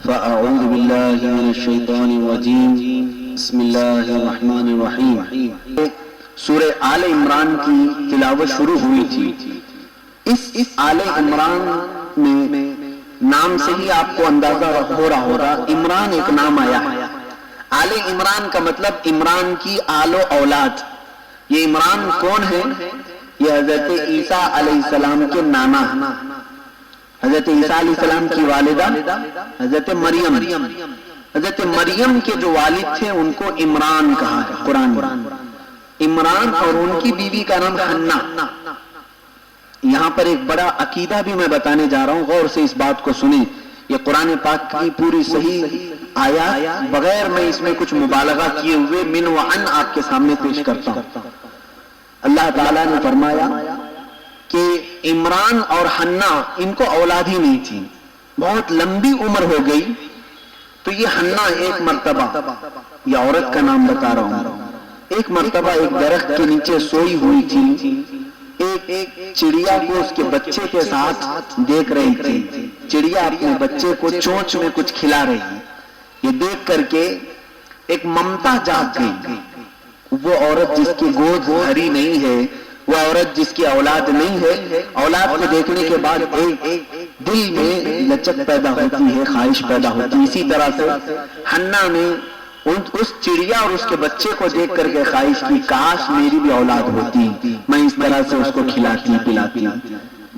فأعوذ بالله من الشیطان الرجیم بسم اللہ الرحمن الرحیم۔ سورہ آل عمران کی تلاوت شروع ہوئی تھی۔ اس آل عمران میں نام سے ہی آپ کو اندازہ ہو رہا ہوگا، عمران ایک نام آیا ہے۔ آل عمران کا مطلب عمران کی آل و اولاد۔ یہ عمران کون ہے؟ یہ حضرت عیسیٰ علیہ السلام کے نانا ہیں۔ حضرت عیسیٰ علیہ السلام کی والدہ حضرت مریم، حضرت مریم کے جو والد تھے ان کو عمران کہا ہے قرآن۔ عمران اور ان کی بیوی کا نام حنا۔ یہاں پر ایک بڑا عقیدہ بھی میں بتانے جا رہا ہوں، غور سے اس بات کو سنیں۔ یہ قرآن پاک کی پوری صحیح آیات بغیر میں اس میں کچھ مبالغہ کیے ہوئے من و عن آپ کے سامنے پیش کرتا ہوں۔ اللہ تعالیٰ نے فرمایا کہ عمران اور حنا ان کو اولاد ہی نہیں تھی، بہت لمبی عمر ہو گئی، تو یہ حنا ایک مرتبہ، یہ عورت کا نام بتا رہا ہوں، ایک مرتبہ ایک درخت کے نیچے سوئی ہوئی تھی، ایک چڑیا کو اس کے بچے کے ساتھ دیکھ رہی تھی۔ چڑیا اپنے بچے کو چونچ میں کچھ کھلا رہی ہے، یہ دیکھ کر کے ایک ممتا جاگ گئی۔ وہ عورت جس کی گود بھری نہیں ہے، وہ عورت جس کی اولاد نہیں ہے، اولاد کو دیکھنے کے بعد ایک دل میں لچک پیدا ہوتی ہے، خواہش پیدا ہوتی ہے۔ اسی طرح سے حنا نے اس چڑیا اور اس کے بچے کو دیکھ کر کے خواہش کی، کاش میری بھی اولاد ہوتی، میں اس طرح سے اس کو کھلاتی پلاتی۔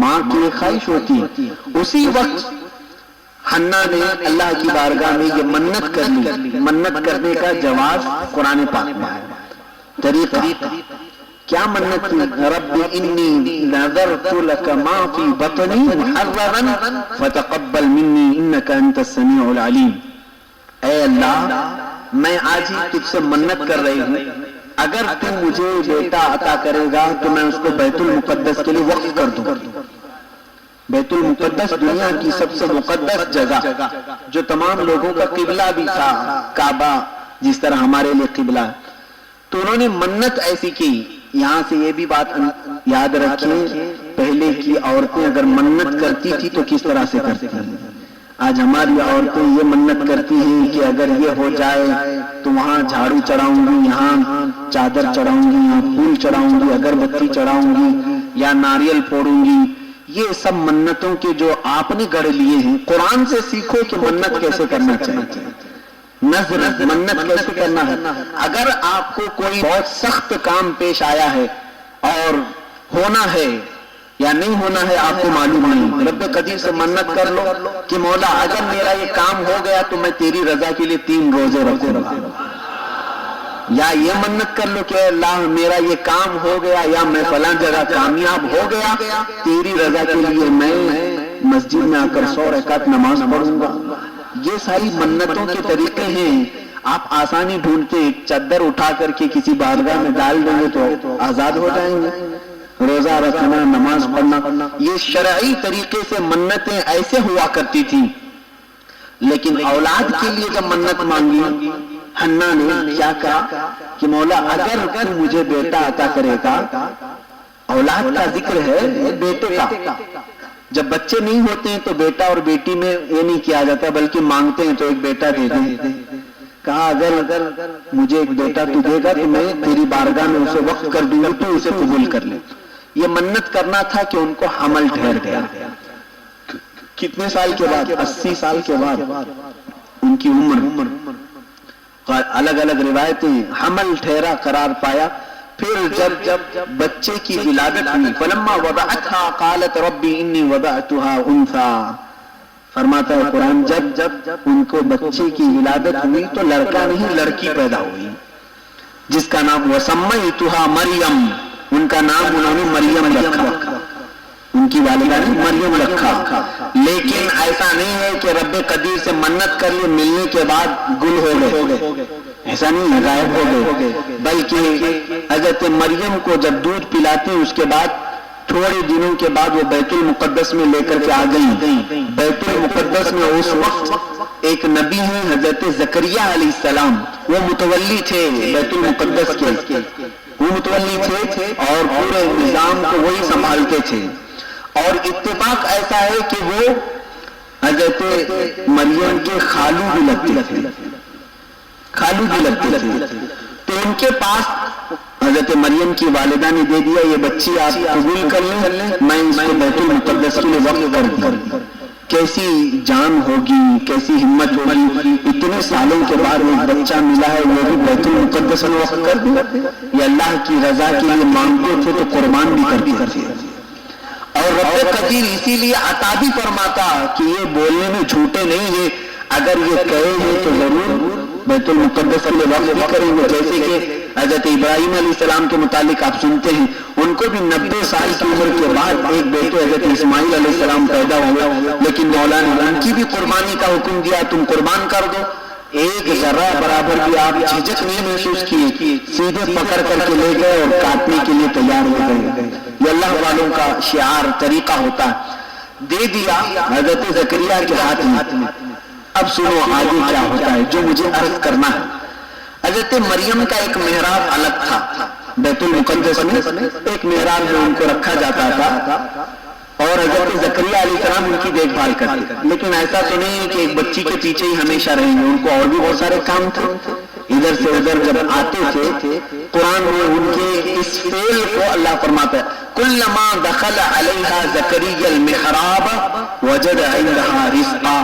ماں کی خواہش ہوتی۔ اسی وقت حنا نے اللہ کی بارگاہ میں یہ منت کر لی۔ منت کرنے کا جواز قرآن پاک میں ہے۔ طریقہ کیا منت کی؟ رب انی نذرت لک ما فی بطنی محررا فتقبل منی انک انت السمیع العلیم۔ اے اللہ، میں آج ہی تجھ سے منت کر رہی ہوں، اگر تو مجھے بیٹا عطا کرے گا تو میں اس کو بیت المقدس کے لیے وقف کر دوں۔ بیت المقدس دنیا کی سب سے مقدس جگہ، جو تمام لوگوں کا قبلہ بھی تھا، کعبہ جس طرح ہمارے لیے قبلہ ہے۔ تو انہوں نے منت ایسی کی۔ یہاں سے یہ بھی بات یاد رکھیں، پہلے کی عورتیں اگر منت کرتی تھی تو کس طرح سے کرتی ہیں۔ آج ہماری عورتیں یہ منت کرتی ہیں کہ اگر یہ ہو جائے تو وہاں جھاڑو چڑھاؤں گی، یہاں چادر چڑھاؤں گی، یہاں پھول چڑھاؤں گی، اگربتی چڑھاؤں گی، یا ناریل پھوڑوں گی۔ یہ سب منتوں کے جو آپ نے گڑھ لیے ہیں، قرآن سے سیکھو کہ منت کیسے کرنا چاہیے، نذر منت کیسے کرنا ہے۔ اگر آپ کو کوئی بہت سخت کام پیش آیا ہے اور ہونا ہے یا نہیں ہونا ہے آپ کو معلوم نہیں، رب قدیر سے منت کر لو کہ مولا اگر میرا یہ کام ہو گیا تو میں تیری رضا کے لیے 3 روزے رکھوں گا۔ یا یہ منت کر لو کہ اللہ میرا یہ کام ہو گیا، یا میں فلاں جگہ کامیاب ہو گیا، تیری رضا کے لیے میں مسجد میں آ کر 100 رکعت نماز پڑھوں گا۔ یہ ساری منتوں کے طریقے ہیں۔ آپ آسانی ڈھونڈتے ایک چادر اٹھا کر کے کسی بارگاہ میں ڈال دیں گے تو آزاد ہو جائیں گے۔ روزہ رکھنا، نماز پڑھنا، یہ شرعی طریقے سے منتیں ایسے ہوا کرتی تھی۔ لیکن اولاد کے لیے جب منت مانگی حنا نے کیا کہا کہ مولا اگر تو مجھے بیٹا عطا کرے گا، اولاد کا ذکر ہے بیٹے کا، جب بچے نہیں ہوتے ہیں تو بیٹا اور بیٹی میں یہ نہیں کیا جاتا بلکہ مانگتے ہیں تو ایک بیٹا دے دیں۔ کہا اگر مجھے ایک بیٹا تو دے گا تو میں تیری بارگاہ میں اسے وقف کر دوں گا، تو اسے قبول کر لے۔ یہ منت کرنا تھا کہ ان کو حمل ٹھہر گیا۔ کتنے سال کے بعد؟ 80 سال کے بعد ان کی عمر، الگ الگ روایتیں، حمل ٹھہرا قرار پایا۔ پھر جب بچے کی ولادت ہوئی، فلما وضعتها قالت ربی انی وضعتها انثى، فرماتا ہے قرآن جب ان کو بچے کی ولادت ہوئی تو لڑکا نہیں لڑکی پیدا ہوئی، جس کا نام وسمیتها مریم، ان کا نام انہوں نے مریم رکھا، ان کی والدہ نے مریم رکھا۔ لیکن ایسا نہیں ہے کہ رب قدیر سے منت کر لے ملنے کے بعد گل ہو گئے، ایسا نہیں ہے غائب ہو گئے، بلکہ حضرت مریم کو جب دودھ پلاتے اس کے بعد تھوڑے دنوں کے بعد وہ بیت المقدس میں لے کر کے آ گئی۔ بیت المقدس میں اس وقت ایک نبی ہیں حضرت زکریا علیہ السلام، وہ متولی تھے بیت المقدس کے، وہ متولی تھے اور پورے نظام کو وہی سنبھالتے تھے۔ اور اتفاق ایسا ہے کہ وہ حضرت مریم کے خالو بھی لگتے تھے، خالو بھی لگتے تھے، تو ان کے پاس حضرت مریم کی والدہ نے دے دیا یہ بچی آپ قبول کر لیں، میں اس کو بیت المقدس کے لیے وقف کر دوں۔ کیسی جان ہوگی، کیسی ہمت ہوگی، اتنے سالوں کے بعد ایک بچہ ملا ہے وہ بھی بیت المقدس میں وقف کر دوں۔ یہ اللہ کی رضا کے لیے مانگتے تھے تو قربان بھی کرتے تھے، اور رب قدیر اسی لیے عطا بھی فرماتا کہ یہ بولنے میں جھوٹے نہیں ہیں، اگر یہ کہے ہیں تو ضرور بیت المقدس کے لیے وقف بھی کریں گے۔ جیسے کہ حضرت ابراہیم علیہ السلام کے متعلق آپ سنتے ہیں، ان کو بھی 90 سال کی عمر کے بعد ایک بیٹے حضرت اسماعیل علیہ السلام پیدا ہوئے، لیکن مولا نے ان کی بھی قربانی کا حکم دیا، تم قربان کر دو۔ ایک ذرہ برابر بھی آپ جھجک نہیں محسوس کیے، سیدھے پکڑ کر کے لے گئے اور کاٹنے کے لیے تیار ہو گئے۔ یہ اللہ والوں کا شعار طریقہ ہوتا ہے۔ دے دیا حضرت زکریا کے ہاتھ میں۔ اب سنو آگے کیا ہوتا ہے جو مجھے عرض کرنا ہے۔ حضرت مریم کا ایک محراب الگ تھا، بیت المقدس میں ایک محراب میں ان کو رکھا جاتا تھا، اور حضرت زکریا علیہ السلام ان کی دیکھ بھال کرتے۔ لیکن ایسا تو نہیں ہے کہ ایک بچی کے پیچھے ہی ہمیشہ رہیں گے، ان کو اور بھی بہت سارے کام تھے، ادھر سے ادھر جب آتے تھے۔ قرآن میں ان کے اس فعل کو اللہ فرماتا ہے کلما دخل علیہا زکریا المحراب وجد عندہا رزقا،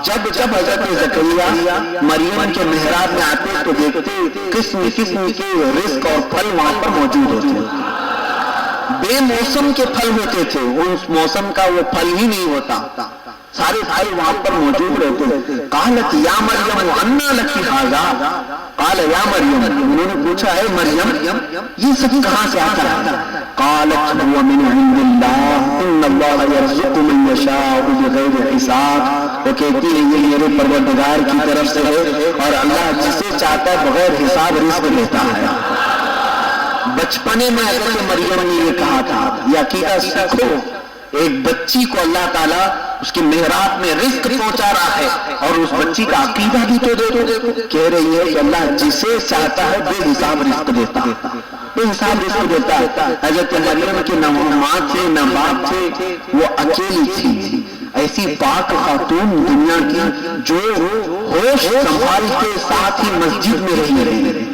جب جب حضرت زکریا مریم کے محراب میں آتے تو دیکھتے قسم قسم کے رزق اور پھل وہاں پر موجود ہوتے ہیں، بے موسم کے پھل ہوتے تھے، اس موسم کا وہ پھل ہی نہیں ہوتا، سارے پھل وہاں پر موجود رہتے۔ قالت یا مریم انا لکی ھذا، قال یا مریم، انہوں نے پوچھا اے مریم یہ سب کہاں سے آتا ہے؟ قالت هو من عند اللہ ان اللہ یرزق من یشاء بغیر حساب، وہ کہتی ہے یہ میرے پروردگار کی طرف سے ہے اور اللہ جسے چاہتا ہے بغیر حساب رزق دیتا ہے۔ بچپنے میں حضرت مریم نے یہ کہا تھا، یہ عقیدہ سیکھو، ایک بچی کو اللہ تعالیٰ اس کے محراب میں رزق پہنچا رہا ہے، اور اس بچی کا عقیدہ بھی تو دیکھو، کہہ رہی ہے کہ اللہ جسے چاہتا ہے بے حساب رزق دیتا ہے، بے حساب رزق دیتا ہے۔ حضرت مریم کے نہ ماں تھے نہ باپ تھے، وہ اکیلی تھی، ایسی پاک خاتون دنیا کی جو ہوش سنبھال کے ساتھ ہی مسجد میں رہی،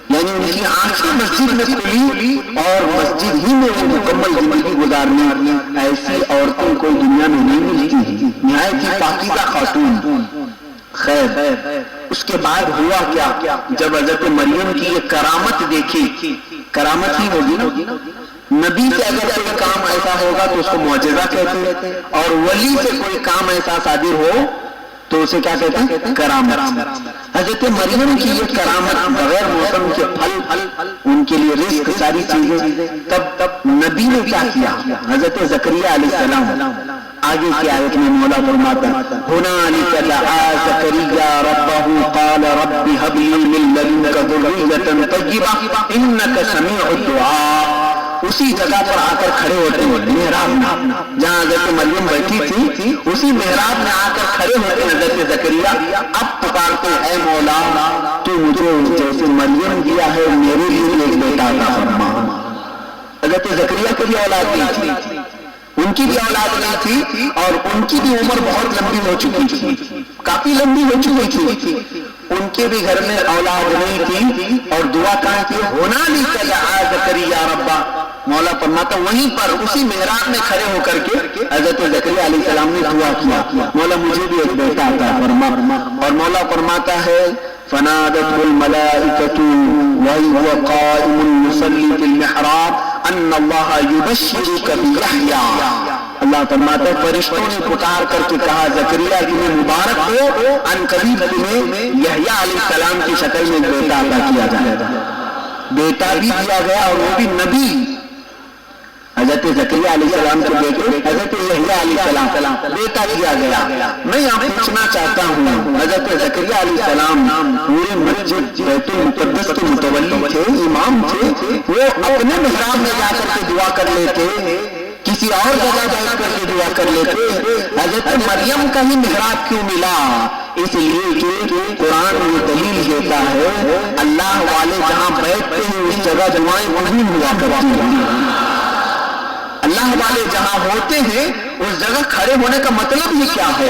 یعنی ان کی آنکھیں مسجد میں کھلی اور مسجد ہی میں وہ مکمل زندگی گزارنی، ایسی عورتیں کوئی دنیا میں نہیں ملتی، نہایت ہی پاکیزہ خاتون۔ خیر اس کے بعد ہوا کیا، جب حضرت مریم کی یہ کرامت دیکھی، کرامت ہی ہوگی نا، نبی سے اگر کوئی کام ایسا ہوگا تو اس کو معجزہ کہتے ہیں، اور ولی سے کوئی کام ایسا صادر ہو تو اسے کیا کہتے ہیں؟ کرامت۔ حضرت مریم کی یہ کرامت، بغیر موسم کے پھل، ان کے لیے رزق، ساری چیزیں، تب نبی نے کیا کیا؟ حضرت زکریا علیہ السلام آگے کی آیت میں مولا فرماتا ہنالک دعا زکریا ربہ قال رب ہب لی من لدنک ذریۃ طیبہ انک سمیع الدعاء۔ اسی جگہ پر آ کر کھڑے ہوتے ہیں، محراب میں جہاں حضرت مریم بیٹھی تھی، اسی محراب میں آ کر کھڑے ہوتے ہیں حضرت زکریا، اب پکارتے اے مولا تو مجھے جیسے مریم دیا ہے میرے لیے ایک بیٹا عطا فرما۔ حضرت زکریا کی بھی اولاد نہیں تھی، ان کی بھی اولاد نہیں تھی، اور ان کی بھی عمر بہت لمبی ہو چکی تھی، کافی لمبی ہو چکی تھی، ان کے بھی گھر میں اولاد نہیں تھی، اور دعا کہاں کی؟ ہنالک دعا زکریا ربہ، مولا فرماتا وہیں پر اسی محراب میں کھڑے ہو کر کے حضرت زکریا علیہ السلام نے دعا کیا، مولا مجھے بھی ایک بیٹا عطا فرما۔ اور مولا فرماتا ہے فنادته الملائکۃ وهو قائم يصلي في المحراب ان اللہ یبشرک بیحییٰ، اللہ فرماتا ہے فرشتوں نے پکار کر کے کہا زکریا تمہیں مبارک ہو، ان قریب تمہیں یحییٰ علیہ السلام کی شکل میں بیٹا عطا کیا جائے گا۔ بیٹا بھی دیا گیا، اور وہ بھی نبی، حضرت زکریا علیہ السلام کے بیٹے حضرت یحییٰ علیہ السلام بیٹا دیا گیا۔ میں یہاں پوچھنا چاہتا ہوں، حضرت زکریا علیہ السلام پورے مسجد بیت المقدس کے متولی تھے، امام تھے، وہ اپنے محراب میں جا کر کے دعا کر لیتے، کسی اور جگہ بیٹھ کر کے دعا کر لیتے، حضرت مریم کا ہی محراب کیوں ملا؟ اس لیے کہ قرآن یہ دلیل دیتا ہے اللہ والے جہاں بیٹھتے ہیں اس جگہ دعائیں وہیں ہوا کرتی ہیں، اللہ اللہ والے جہاں ہوتے ہیں اس جگہ کھڑے ہونے کا مطلب ہی کیا ہے؟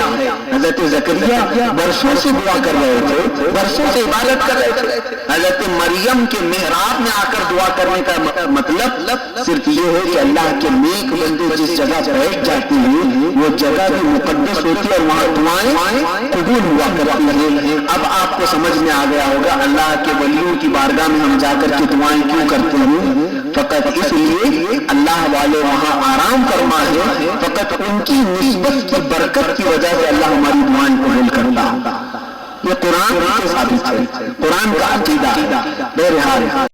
حضرت زکریا برسوں سے دعا کر رہے تھے، برسوں سے عبادت کر رہے تھے. حضرت مریم کے محراب میں آ کر دعا کرنے کا مطلب صرف یہ ہے کہ اللہ کے نیک بندے جس جگہ بیٹھ جاتے ہیں وہ جگہ بھی مقدس ہوتی ہے اور وہاں دعائیں قبول ہوا کرتی ہیں. اب آپ کو سمجھ میں آ گیا ہوگا اللہ کے ولیوں کی بارگاہ میں ہم جا کر کے دعائیں کیوں کرتے ہیں. فقط اس لیے اللہ والے وہاں آرام فرما ہے، فقط ان کی نسبت کی برکت کی وجہ سے اللہ ہماری دعائیں قبول کرتا. یہ قرآن کے ثابت ہے، قرآن کا عقیدہ ہے. بہرحال